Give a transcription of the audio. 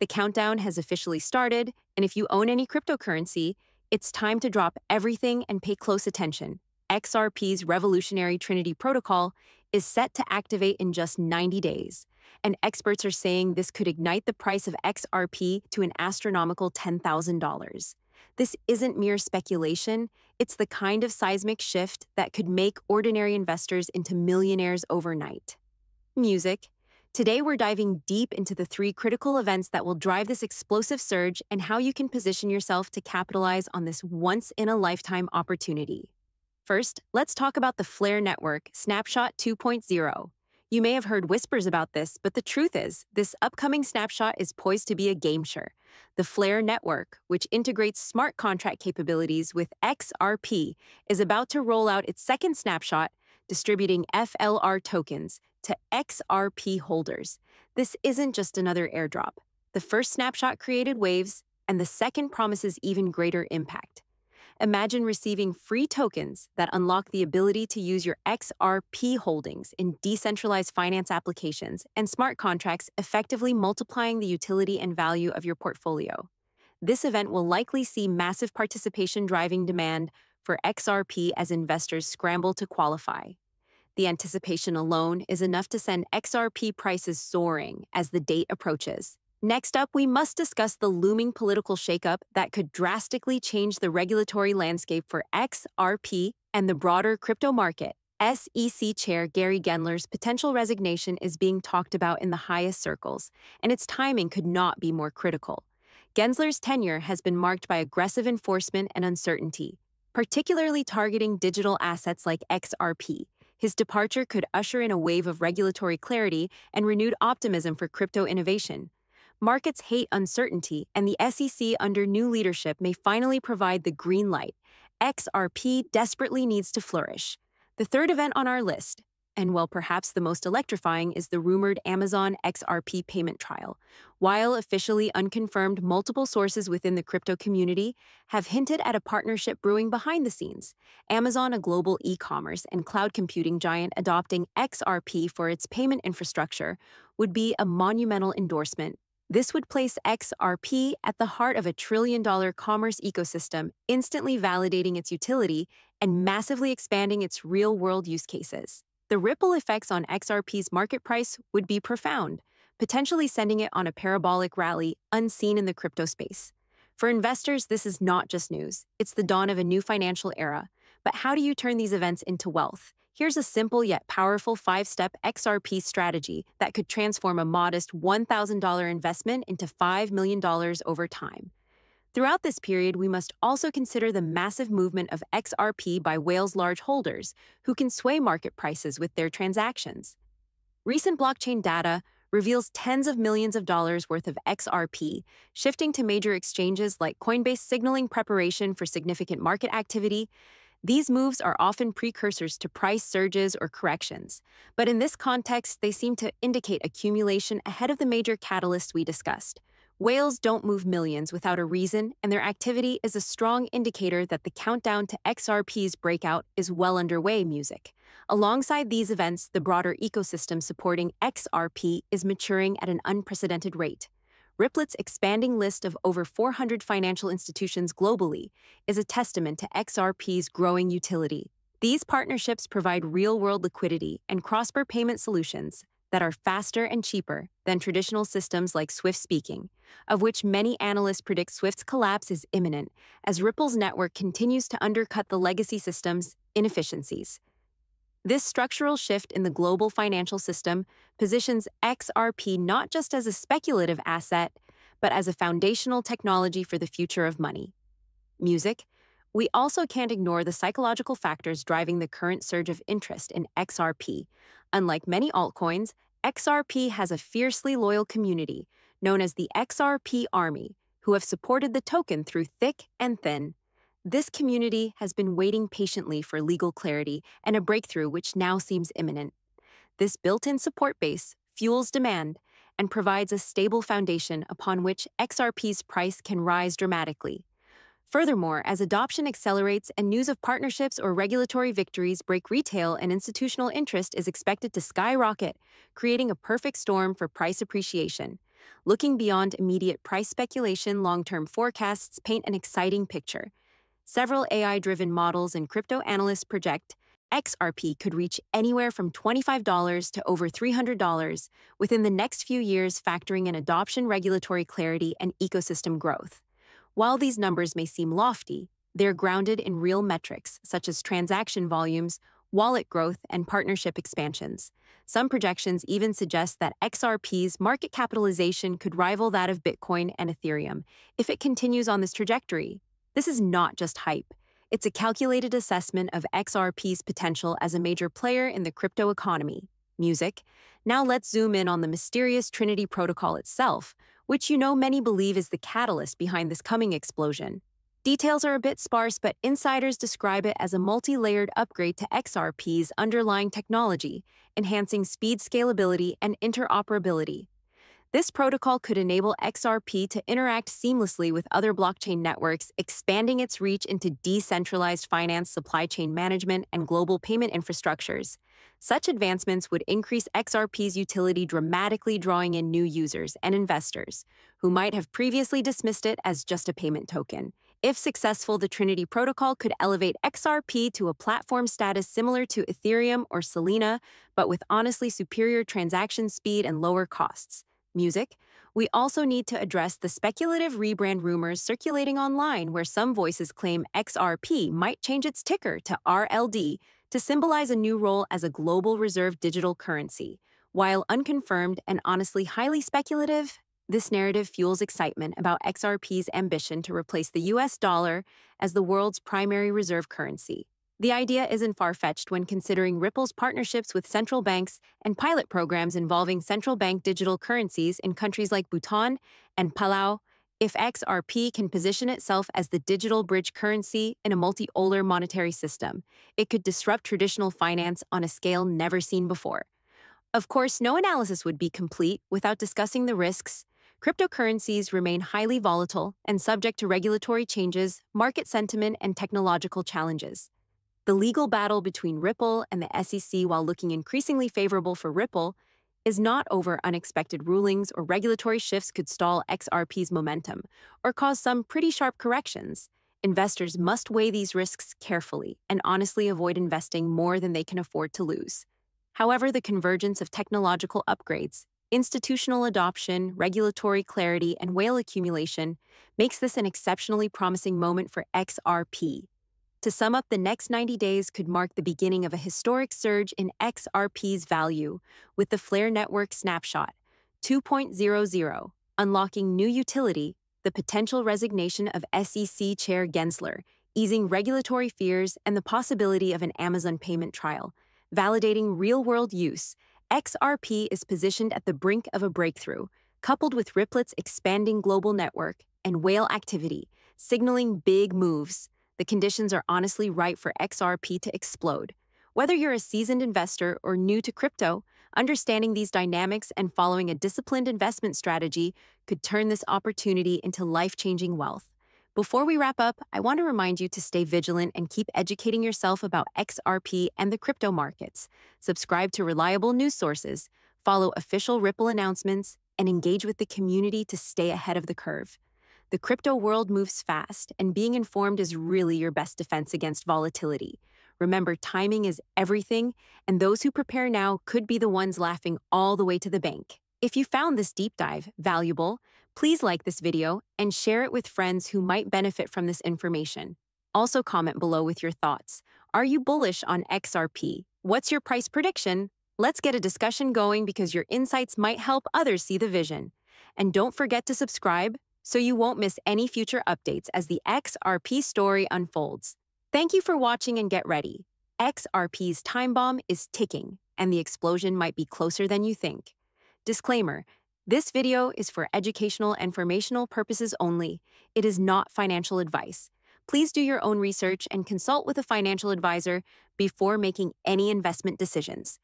The countdown has officially started, and if you own any cryptocurrency, it's time to drop everything and pay close attention. XRP's revolutionary Trinity protocol is set to activate in just 90 days, and experts are saying this could ignite the price of XRP to an astronomical $10,000. This isn't mere speculation, it's the kind of seismic shift that could make ordinary investors into millionaires overnight. Music. Today, we're diving deep into the three critical events that will drive this explosive surge and how you can position yourself to capitalize on this once-in-a-lifetime opportunity. First, let's talk about the Flare Network Snapshot 2.0. You may have heard whispers about this, but the truth is, this upcoming snapshot is poised to be a game-changer. The Flare Network, which integrates smart contract capabilities with XRP, is about to roll out its second snapshot, distributing FLR tokens to XRP holders. This isn't just another airdrop. The first snapshot created waves, and the second promises even greater impact. Imagine receiving free tokens that unlock the ability to use your XRP holdings in decentralized finance applications and smart contracts, effectively multiplying the utility and value of your portfolio. This event will likely see massive participation driving demand for XRP as investors scramble to qualify. The anticipation alone is enough to send XRP prices soaring as the date approaches. Next up, we must discuss the looming political shakeup that could drastically change the regulatory landscape for XRP and the broader crypto market. SEC Chair Gary Gensler's potential resignation is being talked about in the highest circles, and its timing could not be more critical. Gensler's tenure has been marked by aggressive enforcement and uncertainty, particularly targeting digital assets like XRP. His departure could usher in a wave of regulatory clarity and renewed optimism for crypto innovation. Markets hate uncertainty, and the SEC under new leadership may finally provide the green light. XRP desperately needs to flourish. The third event on our list, and well, perhaps the most electrifying, is the rumored Amazon XRP payment trial. While officially unconfirmed, multiple sources within the crypto community have hinted at a partnership brewing behind the scenes. Amazon, a global e-commerce and cloud computing giant adopting XRP for its payment infrastructure, would be a monumental endorsement. This would place XRP at the heart of a trillion-dollar commerce ecosystem, instantly validating its utility and massively expanding its real-world use cases. The ripple effects on XRP's market price would be profound, potentially sending it on a parabolic rally unseen in the crypto space. For investors, this is not just news. It's the dawn of a new financial era. But how do you turn these events into wealth? Here's a simple yet powerful 5-step XRP strategy that could transform a modest $1,000 investment into $5 million over time. Throughout this period, we must also consider the massive movement of XRP by whales large holders who can sway market prices with their transactions. Recent blockchain data reveals tens of millions of dollars worth of XRP shifting to major exchanges like Coinbase, signaling preparation for significant market activity. These moves are often precursors to price surges or corrections, but in this context, they seem to indicate accumulation ahead of the major catalysts we discussed. Whales don't move millions without a reason, and their activity is a strong indicator that the countdown to XRP's breakout is well underway. Music. Alongside these events, the broader ecosystem supporting XRP is maturing at an unprecedented rate. Ripple's expanding list of over 400 financial institutions globally is a testament to XRP's growing utility. These partnerships provide real-world liquidity and cross-border payment solutions that are faster and cheaper than traditional systems like SWIFT speaking, of which many analysts predict SWIFT's collapse is imminent as Ripple's network continues to undercut the legacy system's inefficiencies. This structural shift in the global financial system positions XRP not just as a speculative asset, but as a foundational technology for the future of money. Music. We also can't ignore the psychological factors driving the current surge of interest in XRP. Unlike many altcoins, XRP has a fiercely loyal community known as the XRP Army, who have supported the token through thick and thin. This community has been waiting patiently for legal clarity and a breakthrough which now seems imminent. This built-in support base fuels demand and provides a stable foundation upon which XRP's price can rise dramatically. Furthermore, as adoption accelerates and news of partnerships or regulatory victories break, retail and institutional interest is expected to skyrocket, creating a perfect storm for price appreciation. Looking beyond immediate price speculation, long-term forecasts paint an exciting picture. Several AI-driven models and crypto analysts project XRP could reach anywhere from $25 to over $300 within the next few years, factoring in adoption, regulatory clarity, and ecosystem growth. While these numbers may seem lofty, they're grounded in real metrics such as transaction volumes, wallet growth, and partnership expansions. Some projections even suggest that XRP's market capitalization could rival that of Bitcoin and Ethereum if it continues on this trajectory. This is not just hype. It's a calculated assessment of XRP's potential as a major player in the crypto economy. Music. Now let's zoom in on the mysterious Trinity Protocol itself, which many believe is the catalyst behind this coming explosion. Details are a bit sparse, but insiders describe it as a multi-layered upgrade to XRP's underlying technology, enhancing speed, scalability, and interoperability. This protocol could enable XRP to interact seamlessly with other blockchain networks, expanding its reach into decentralized finance, supply chain management, and global payment infrastructures. Such advancements would increase XRP's utility dramatically, drawing in new users and investors who might have previously dismissed it as just a payment token. If successful, the Trinity Protocol could elevate XRP to a platform status similar to Ethereum or Solana, but with honestly superior transaction speed and lower costs. Music. We also need to address the speculative rebrand rumors circulating online, where some voices claim XRP might change its ticker to RLD to symbolize a new role as a global reserve digital currency. While unconfirmed and honestly highly speculative, this narrative fuels excitement about XRP's ambition to replace the US dollar as the world's primary reserve currency. The idea isn't far-fetched when considering Ripple's partnerships with central banks and pilot programs involving central bank digital currencies in countries like Bhutan and Palau. If XRP can position itself as the digital bridge currency in a multi-polar monetary system, it could disrupt traditional finance on a scale never seen before. Of course, no analysis would be complete without discussing the risks. Cryptocurrencies remain highly volatile and subject to regulatory changes, market sentiment, and technological challenges. The legal battle between Ripple and the SEC, while looking increasingly favorable for Ripple, is not over. Unexpected rulings or regulatory shifts could stall XRP's momentum or cause some pretty sharp corrections. Investors must weigh these risks carefully and honestly avoid investing more than they can afford to lose. However, the convergence of technological upgrades, institutional adoption, regulatory clarity, and whale accumulation makes this an exceptionally promising moment for XRP. To sum up, the next 90 days could mark the beginning of a historic surge in XRP's value, with the Flare Network Snapshot 2.00 unlocking new utility, the potential resignation of SEC Chair Gensler, easing regulatory fears, and the possibility of an Amazon payment trial, validating real-world use. XRP is positioned at the brink of a breakthrough, coupled with Ripple's expanding global network and whale activity, signaling big moves. The conditions are honestly right for XRP to explode. Whether you're a seasoned investor or new to crypto, understanding these dynamics and following a disciplined investment strategy could turn this opportunity into life-changing wealth. Before we wrap up, I want to remind you to stay vigilant and keep educating yourself about XRP and the crypto markets. Subscribe to reliable news sources, follow official Ripple announcements, and engage with the community to stay ahead of the curve. The crypto world moves fast, and being informed is really your best defense against volatility. Remember, timing is everything, and those who prepare now could be the ones laughing all the way to the bank. If you found this deep dive valuable, please like this video and share it with friends who might benefit from this information. Also, comment below with your thoughts. Are you bullish on XRP? What's your price prediction? Let's get a discussion going, because your insights might help others see the vision. And don't forget to subscribe so you won't miss any future updates as the XRP story unfolds. Thank you for watching, and get ready. XRP's time bomb is ticking, and the explosion might be closer than you think. Disclaimer: this video is for educational and informational purposes only. It is not financial advice. Please do your own research and consult with a financial advisor before making any investment decisions.